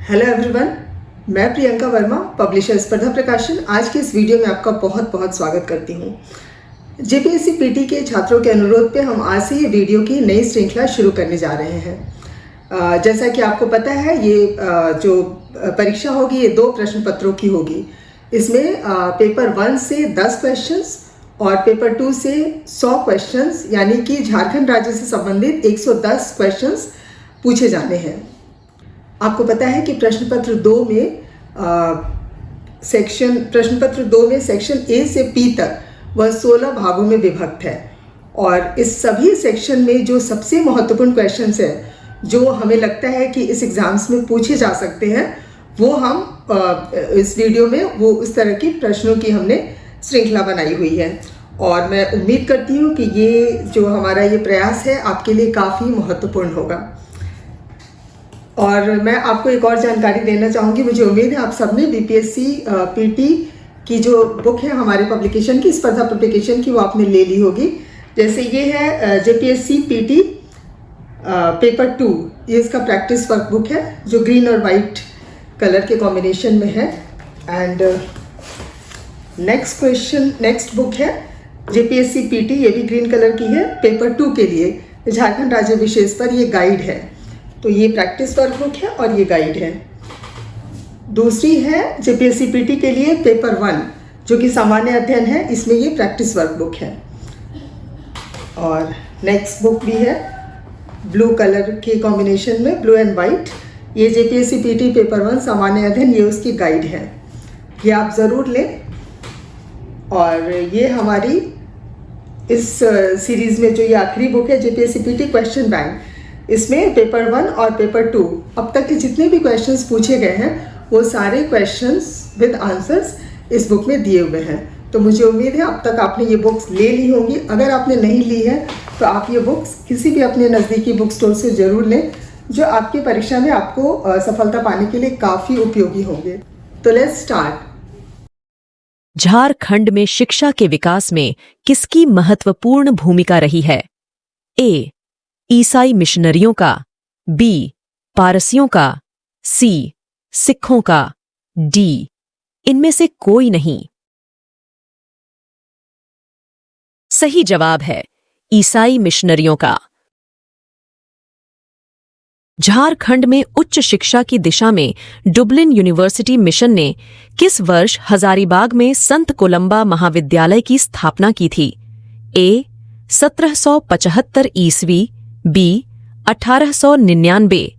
Hello everyone, मैं Priyanka Verma, publisher स्पर्धा प्रकाशन। आज के इस वीडियो में आपका बहुत बहुत स्वागत करती हूँ। जेपीएससी पीटी के छात्रों के अनुरोध पे हम आज से ये वीडियो की नई श्रृंखला शुरू करने जा रहे हैं। जैसा कि आपको पता है, ये जो परीक्षा होगी ये 2 प्रश्न पत्रों की होगी। इसमें पेपर 1 से 10 क्वेश्चंस और पेपर 2 से 100 क्वेश्चंस, यानी कि झारखंड राज्य से संबंधित 110 क्वेश्चंस पूछे जाने हैं। आपको पता है कि प्रश्न पत्र 2 में सेक्शन ए से पी तक वह 16 भागों में विभक्त है और इस सभी सेक्शन में जो सबसे महत्वपूर्ण क्वेश्चंस है, जो हमें लगता है कि इस एग्जाम्स में पूछे जा सकते हैं, वो हम इस वीडियो में वो उस तरह की प्रश्नों की हमने श्रृंखला बनाई हुई है। और मैं उम्मीद करती हूँ कि ये जो हमारा ये प्रयास है आपके लिए काफ़ी महत्वपूर्ण होगा। और मैं आपको एक और जानकारी देना चाहूँगी। मुझे उम्मीद है आप सबने बीपीएससी पीटी की जो बुक है हमारे पब्लिकेशन की, स्पर्धा पब्लिकेशन की, वो आपने ले ली होगी। जैसे ये है जेपीएससी पीटी पेपर 2, ये इसका प्रैक्टिस वर्क बुक है जो ग्रीन और वाइट कलर के कॉम्बिनेशन में है। एंड नेक्स्ट बुक है जेपीएससी पीटी, ये भी ग्रीन कलर की है, पेपर 2 के लिए झारखंड राज्य विशेष पर ये गाइड है। तो ये प्रैक्टिस वर्क बुक है और ये गाइड है। दूसरी है जेपीएससी पीटी के लिए पेपर 1, जो कि सामान्य अध्ययन है, इसमें ये प्रैक्टिस वर्क बुक है। और नेक्स्ट बुक भी है ब्लू कलर के कॉम्बिनेशन में, ब्लू एंड वाइट, ये जेपीएससी पीटी पेपर 1 सामान्य अध्ययन, ये उसकी गाइड है, ये आप ज़रूर लें। और ये हमारी इस सीरीज़ में जो ये आखिरी बुक है जेपीएससी पीटी क्वेश्चन बैंक, इसमें पेपर 1 और पेपर 2 अब तक के जितने भी क्वेश्चंस पूछे गए हैं वो सारे क्वेश्चंस विद आंसर्स इस बुक में दिए हुए हैं। तो मुझे उम्मीद है अब तक आपने ये बुक्स ले ली होंगी। अगर आपने नहीं ली है तो आप ये बुक्स किसी भी अपने नज़दीकी बुक स्टोर से ज़रूर लें, जो आपकी परीक्षा में आपको सफलता पाने के लिए काफ़ी उपयोगी होंगे। तो लेट्स स्टार्ट। झारखंड में शिक्षा के विकास में किसकी महत्वपूर्ण भूमिका रही है? ए. ईसाई मिशनरियों का, बी. पारसियों का, सी. सिखों का, डी. इनमें से कोई नहीं। सही जवाब है ईसाई मिशनरियों का। झारखंड में उच्च शिक्षा की दिशा में डुबलिन यूनिवर्सिटी मिशन ने किस वर्ष हजारीबाग में संत कोलंबा महाविद्यालय की स्थापना की थी? ए. 1775 ईस्वी, बी. 1899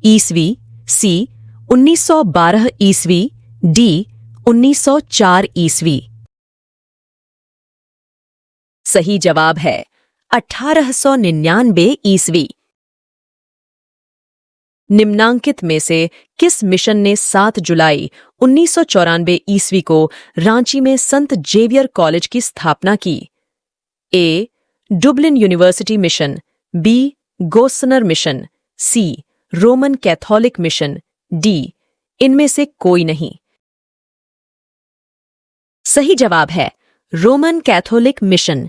ईस्वी, सी. 1912 ईस्वी, डी. 1904 ईस्वी। सही जवाब है 1899 ईस्वी। निम्नांकित में से किस मिशन ने 7 जुलाई 1994 ईस्वी को रांची में संत जेवियर कॉलेज की स्थापना की? A. Dublin University mission, B. Gossner mission, C. Roman Catholic mission, D. इनमें से कोई नहीं। सही जवाब है रोमन कैथोलिक मिशन।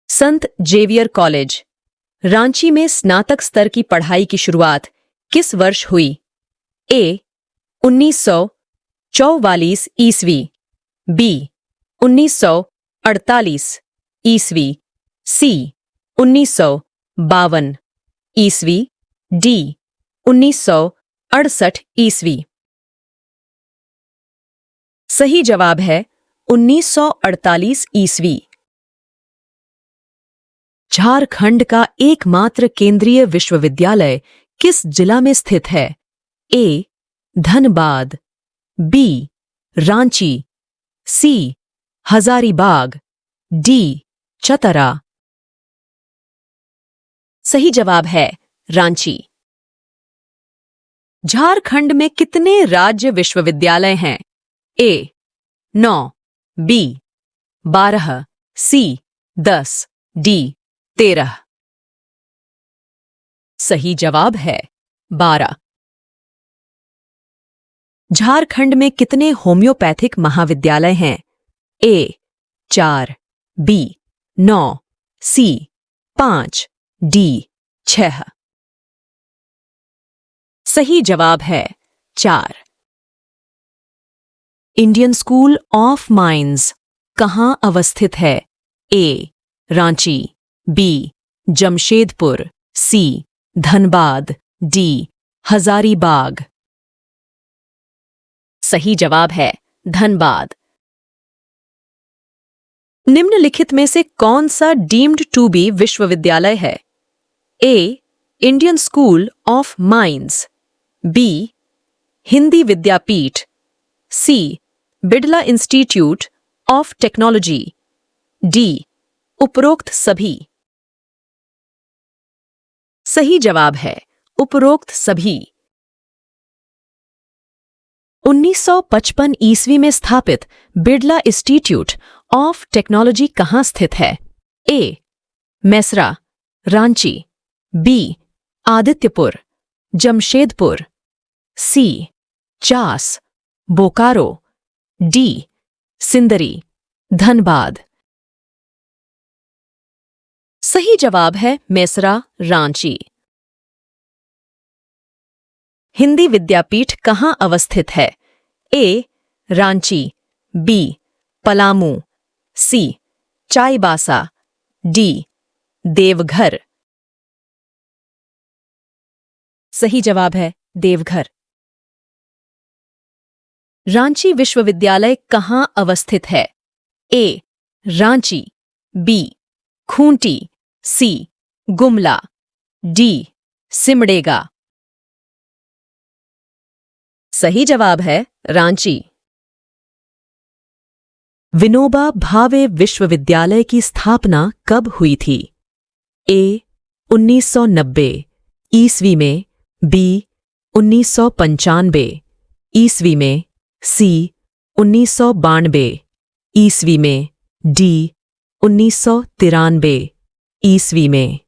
संत जेवियर कॉलेज रांची में स्नातक स्तर की पढ़ाई की शुरुआत किस वर्ष हुई? ए. 1944 ईस्वी, बी. 1948 ईस्वी, सी. 1952 ईस्वी, डी. 1968 ईस्वी। सही जवाब है 1948 ईस्वी। झारखंड का एकमात्र केंद्रीय विश्वविद्यालय किस जिला में स्थित है? ए. धनबाद, बी. रांची, सी. हजारीबाग, डी. चतरा। सही जवाब है रांची। झारखंड में कितने राज्य विश्वविद्यालय हैं? ए. 9, बी. 12, सी. 10, डी. 13। सही जवाब है 12। झारखंड में कितने होम्योपैथिक महाविद्यालय हैं? ए. 4, बी. 9, सी. 5, डी. 6। सही जवाब है 4। इंडियन स्कूल ऑफ माइंस कहाँ अवस्थित है? ए. रांची, बी. जमशेदपुर, सी. धनबाद, डी. हजारीबाग। सही जवाब है धनबाद। निम्नलिखित में से कौन सा डीम्ड टू बी विश्वविद्यालय है? A. Indian School of Mines, B. Hindi विद्यापीठ, C. Birla Institute of Technology, D. उपरोक्त सभी। सही जवाब है उपरोक्त सभी। 1955 ईस्वी में स्थापित बिड़ला इंस्टीट्यूट ऑफ टेक्नोलॉजी कहाँ स्थित है? ए. मैसरा, रांची, बी. आदित्यपुर, जमशेदपुर, सी. चास, बोकारो, डी. सिंदरी, धनबाद। सही जवाब है मैसरा, रांची। हिंदी विद्यापीठ कहाँ अवस्थित है? ए. रांची, बी. पलामू, सी. चाईबासा, डी. देवघर। सही जवाब है देवघर। रांची विश्वविद्यालय कहाँ अवस्थित है? ए. रांची, बी. खूंटी, सी. गुमला, डी. सिमडेगा। सही जवाब है रांची। विनोबा भावे विश्वविद्यालय की स्थापना कब हुई थी? ए. 1990 ईस्वी में, बी. 1995 ईस्वी में, सी. 1992 ईस्वी में, डी. 1993 ईस्वी में।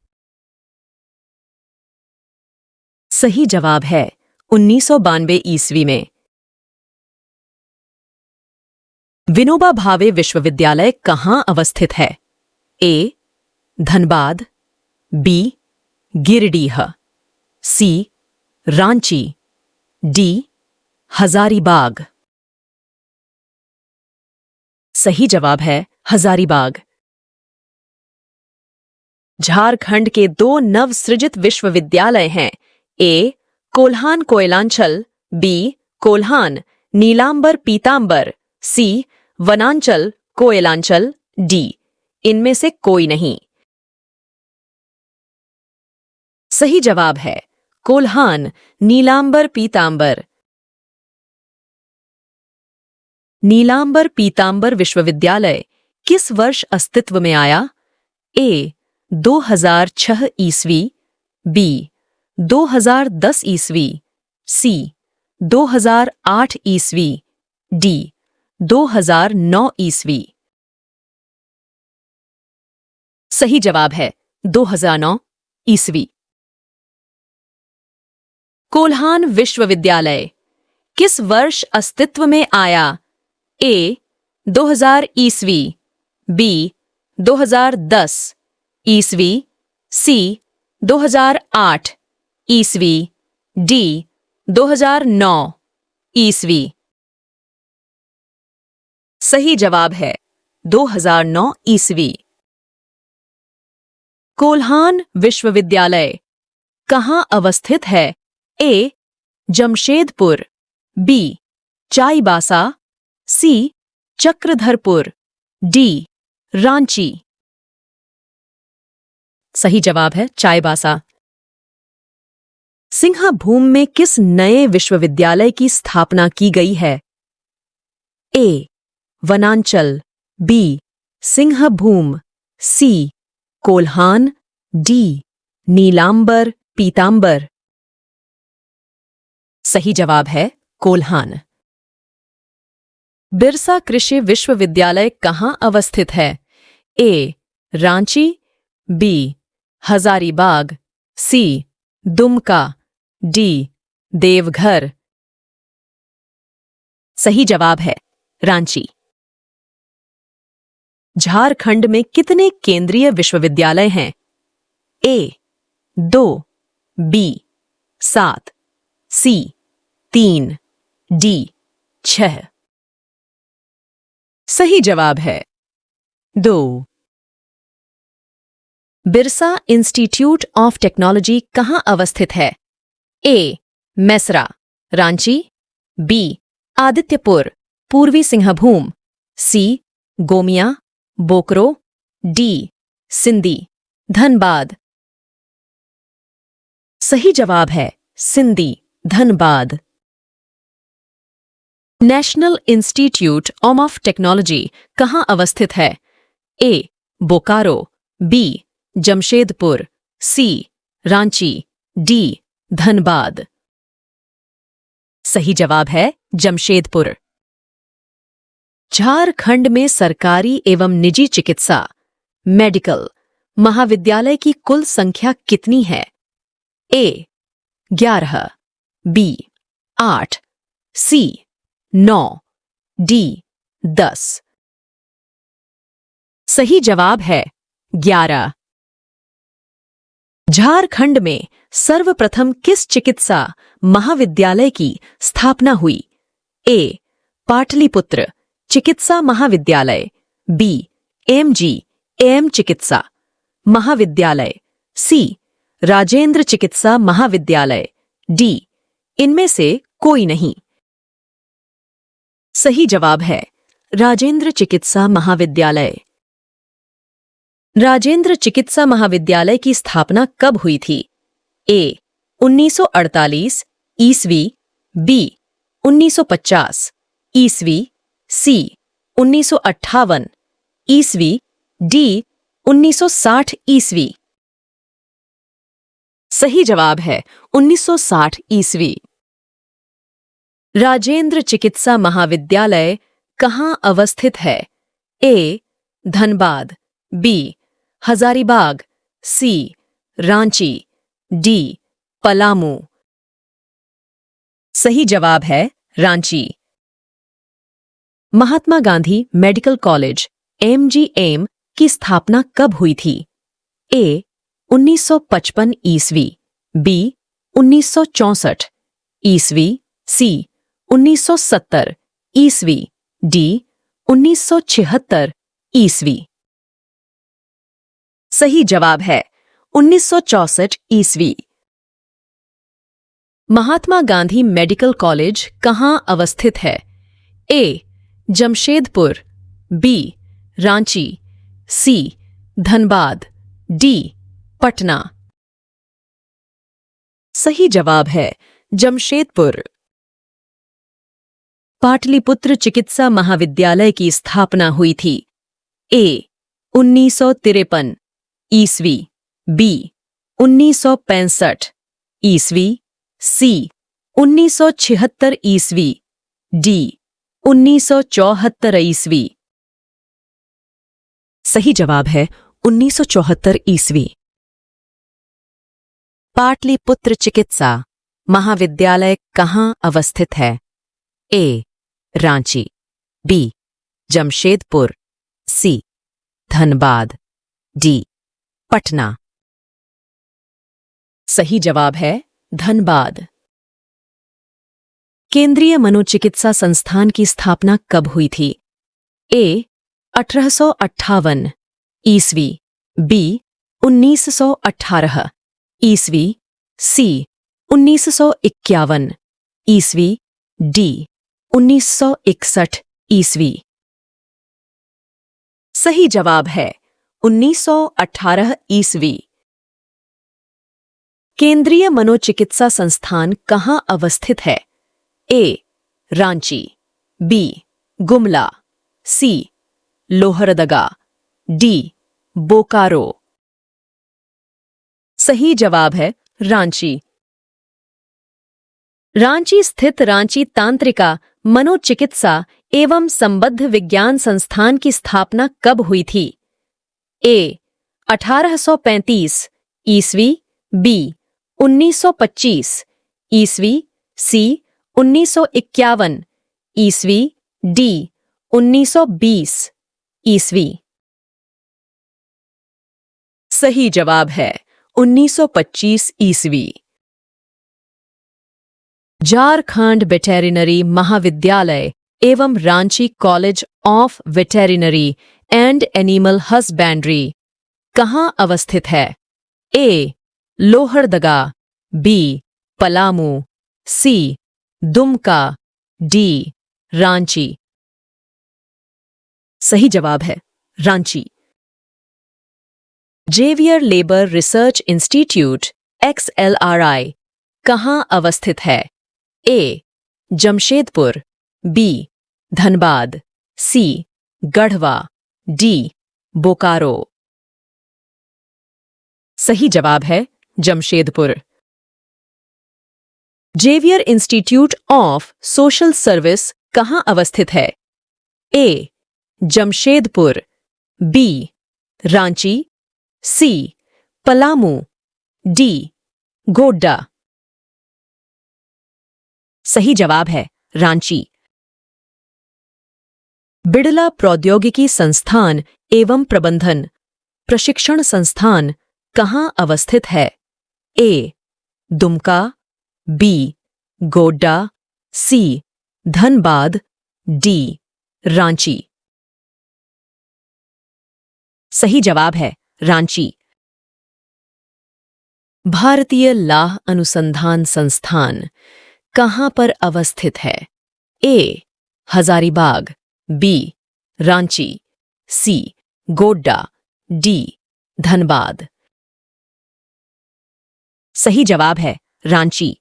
सही जवाब है 1992 ईस्वी में। विनोबा भावे विश्वविद्यालय कहाँ अवस्थित है? ए. धनबाद, बी. गिरिडीह, सी. रांची, डी. हजारीबाग। सही जवाब है हजारीबाग। झारखंड के 2 नवसृजित विश्वविद्यालय हैं। ए. कोल्हान कोयलांचल, बी. कोल्हान नीलांबर पीतांबर, सी. वनांचल कोयलांचल, डी. इनमें से कोई नहीं। सही जवाब है कोल्हान नीलांबर पीतांबर। नीलांबर पीतांबर विश्वविद्यालय किस वर्ष अस्तित्व में आया? ए. 2006 ईस्वी, बी. 2010 ईस्वी, सी. 2008 ईस्वी, डी. 2009 ईस्वी। सही जवाब है 2009 ईस्वी। कोल्हान विश्वविद्यालय किस वर्ष अस्तित्व में आया? ए. 2000 ईस्वी, बी. 2010 ईस्वी, सी. 2008 ईस्वी, डी. 2009 ईस्वी। सही जवाब है 2009 ईस्वी। कोल्हान विश्वविद्यालय कहाँ अवस्थित है? A. Jamshedpur, B. Chaibasa, C. Chakradharpur, D. Ranchi. सही जवाब है चाईबासा। सिंहभूम में किस नए विश्वविद्यालय की स्थापना की गई है? ए. वनांचल, बी. सिंहभूम, सी. कोल्हान, डी. नीलांबर पीतांबर। सही जवाब है कोल्हान। बिरसा कृषि विश्वविद्यालय कहाँ अवस्थित है? ए. रांची, बी. हजारीबाग, सी. दुमका, डी. देवघर। सही जवाब है रांची। झारखंड में कितने केंद्रीय विश्वविद्यालय हैं? ए. 2, बी. 7, सी 3, डी 6। सही जवाब है 2। बिरसा इंस्टीट्यूट ऑफ टेक्नोलॉजी कहाँ अवस्थित है? ए. मैसरा, रांची। बी. आदित्यपुर, पूर्वी सिंहभूम। सी. गोमिया, बोकरो। डी. सिंधी, धनबाद। सही जवाब है Sindhi, Dhanbad. National institute of technology कहाँ अवस्थित है? ए. बोकारो। बी. जमशेदपुर। सी. रांची। डी. धनबाद। सही जवाब है जमशेदपुर। झारखंड में सरकारी एवं निजी चिकित्सा मेडिकल महाविद्यालय की कुल संख्या कितनी है? ए. 11। बी. 8। सी. 9। डी. 10। सही जवाब है 11। झारखंड में सर्वप्रथम किस चिकित्सा महाविद्यालय की स्थापना हुई? ए. पाटलिपुत्र चिकित्सा महाविद्यालय। बी. एमजी एम चिकित्सा महाविद्यालय। सी. राजेंद्र चिकित्सा महाविद्यालय। डी. इनमें से कोई नहीं। सही जवाब है राजेंद्र चिकित्सा महाविद्यालय। राजेंद्र चिकित्सा महाविद्यालय की स्थापना कब हुई थी? ए. 1948 ईस्वी। बी. 1950 ईस्वी। सी. 1958 ईस्वी। डी. 1960 ईस्वी। सही जवाब है 1960 ईस्वी। राजेंद्र चिकित्सा महाविद्यालय कहाँ अवस्थित है? ए. धनबाद। बी. हजारीबाग। सी. रांची। डी. पलामू। सही जवाब है Ranchi. Mahatma Gandhi medical college MGM की स्थापना कब हुई थी? ए. 1955 ईस्वी। बी. 1964 ईस्वी। सी. 1970 ईस्वी। डी. 1976 ईस्वी। सही जवाब है 1964 ईस्वी। महात्मा गांधी मेडिकल कॉलेज कहाँ अवस्थित है? A. Jamshedpur. B. Ranchi. C. Dhanbad. D. Patna. सही जवाब है जमशेदपुर। पाटलिपुत्र चिकित्सा महाविद्यालय की स्थापना हुई थी। ए. 1953 ईस्वी। बी. 1965 ईस्वी। सी. 1976 ईस्वी। डी. 1974 ईस्वी। सही जवाब है 1974 ईस्वी। पाटलिपुत्र चिकित्सा महाविद्यालय कहाँ अवस्थित है? ए. रांची। बी. जमशेदपुर। सी. धनबाद। डी. पटना। सही जवाब है धनबाद। केंद्रीय मनोचिकित्सा संस्थान की स्थापना कब हुई थी? ए. 1858 ईस्वी। बी. 1918 ईस्वी। सी. 1951 ईस्वी। डी. 1961 ईस्वी। सही जवाब है 1918 ईस्वी। केंद्रीय मनोचिकित्सा संस्थान कहाँ अवस्थित है? ए. रांची। बी. गुमला। सी. लोहरदगा। डी. बोकारो। सही जवाब है रांची। रांची स्थित रांची तांत्रिका मनोचिकित्सा एवं संबद्ध विज्ञान संस्थान की स्थापना कब हुई थी? ए. 1835 ईस्वी। बी. 1925 ईस्वी। सी. 1951 ईस्वी। डी. 1920 ईस्वी। सही जवाब है 1925 ईस्वी। झारखंड वेटेरिनरी महाविद्यालय एवं Ranchi college of veterinary and animal husbandry कहाँ अवस्थित है? A. Lohardaga, B. Palamu, C. Dumka, D. Ranchi. सही जवाब है Ranchi. Xavier labour research institute XLRI कहाँ अवस्थित है? A. Jamshedpur, B. Dhanbad, C. Garhwa, D. Bokaro. सही जवाब है Jamshedpur. Xavier institute of social service कहाँ अवस्थित है? A. Jamshedpur, B. Ranchi, C. Palamu, D. Godda. सही जवाब है रांची। बिड़ला प्रौद्योगिकी संस्थान एवं प्रबंधन प्रशिक्षण संस्थान कहाँ अवस्थित है? ए. दुमका, बी. गोड्डा, सी. धनबाद, डी. रांची। सही जवाब है रांची। भारतीय लाह अनुसंधान संस्थान कहाँ पर अवस्थित है? ए. हजारीबाग, बी. रांची, सी. गोड्डा, डी. धनबाद। सही जवाब है रांची।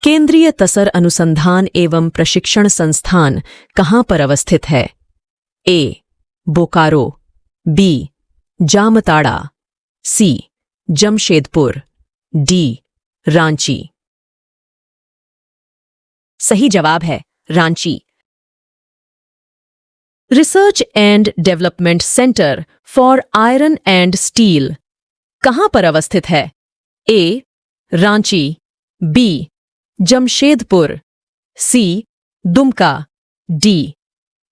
केंद्रीय तसर अनुसंधान एवं प्रशिक्षण संस्थान कहाँ पर अवस्थित है? ए. बोकारो, बी. जामताड़ा, सी. जमशेदपुर, डी. रांची। सही जवाब है Ranchi. Research and development centre for iron and steel कहाँ पर अवस्थित है? ए. रांची, बी. जमशेदपुर, सी. दुमका, डी.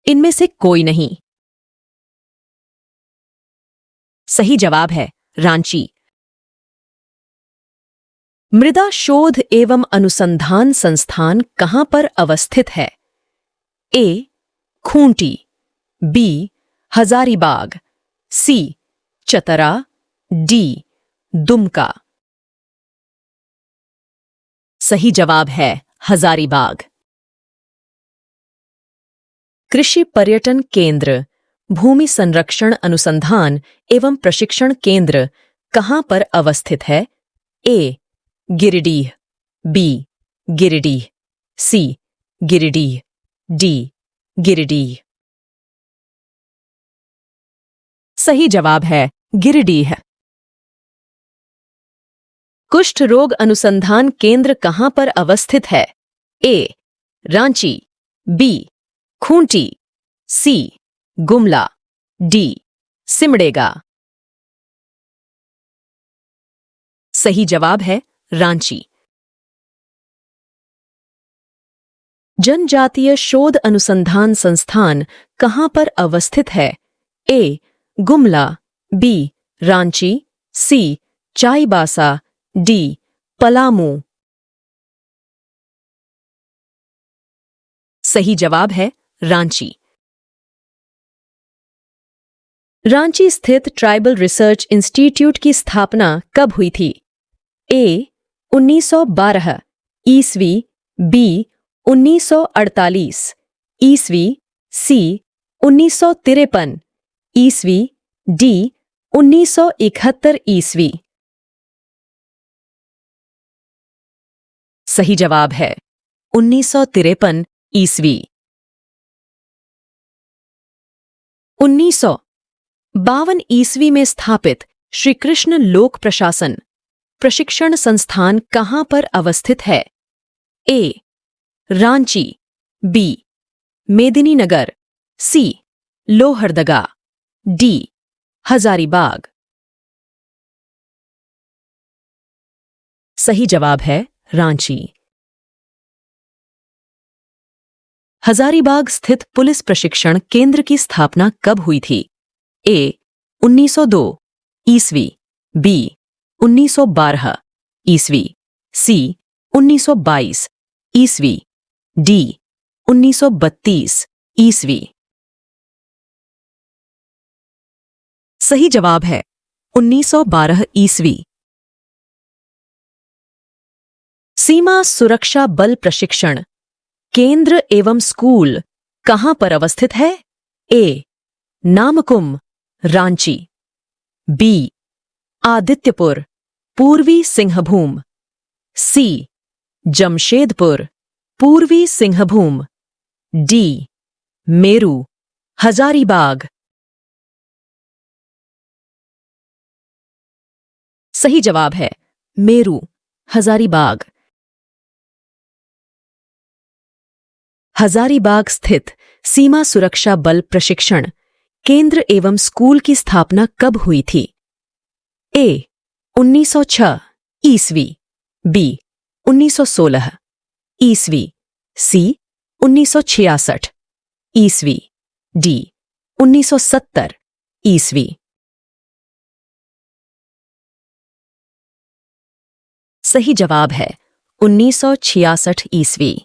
इनमें से कोई नहीं। सही जवाब है रांची। मृदा शोध एवं अनुसंधान संस्थान कहाँ पर अवस्थित है? ए. खूंटी, बी. हजारीबाग, सी. चतरा, डी. दुमका। सही जवाब है हजारीबाग। कृषि पर्यटन केंद्र भूमि संरक्षण अनुसंधान एवं प्रशिक्षण केंद्र कहाँ पर अवस्थित है? ए. गिरिडीह, बी. गिरिडीह, सी. गिरिडीह, डी. गिरिडीह। सही जवाब है गिरिडीह। कुष्ठ रोग अनुसंधान केंद्र कहाँ पर अवस्थित है? ए. रांची, बी. खूंटी, सी. गुमला, डी. सिमडेगा। सही जवाब है रांची। जनजातीय शोध अनुसंधान संस्थान कहाँ पर अवस्थित है? ए. गुमला, बी. रांची, सी. चाईबासा, डी. पलामू। सही जवाब है रांची। रांची स्थित ट्राइबल रिसर्च इंस्टीट्यूट की स्थापना कब हुई थी? ए. 1912 ईस्वी, बी. 1948 ईस्वी, सी. 1953 ईस्वी, डी. 1971 ईस्वी। सही जवाब है 1953 ईस्वी। 1952 ईस्वी में स्थापित श्री कृष्ण लोक प्रशासन प्रशिक्षण संस्थान कहाँ पर अवस्थित है? ए. रांची, बी. मेदिनीनगर, सी. लोहरदगा, डी. हजारीबाग। सही जवाब है रांची। हजारीबाग स्थित पुलिस प्रशिक्षण केंद्र की स्थापना कब हुई थी? ए. 1902 ईस्वी, बी. 1912 ईस्वी, सी. 1922 ईस्वी। डी 1932 ईस्वी। सही जवाब है 1912 ईस्वी। सीमा सुरक्षा बल प्रशिक्षण केंद्र एवं स्कूल कहां पर अवस्थित है? ए नामकुम, रांची। बी आदित्यपुर, पूर्वी सिंहभूम। सी जमशेदपुर, पूर्वी सिंहभूम। डी मेरू, हजारीबाग। सही जवाब है मेरू, हजारीबाग। हजारीबाग स्थित सीमा सुरक्षा बल प्रशिक्षण केंद्र एवं स्कूल की स्थापना कब हुई थी? ए 1906 ईस्वी। बी 1916 ईस्वी। सी 1966 ईस्वी। डी 1970 ईस्वी। सही जवाब है 1966 ईस्वी।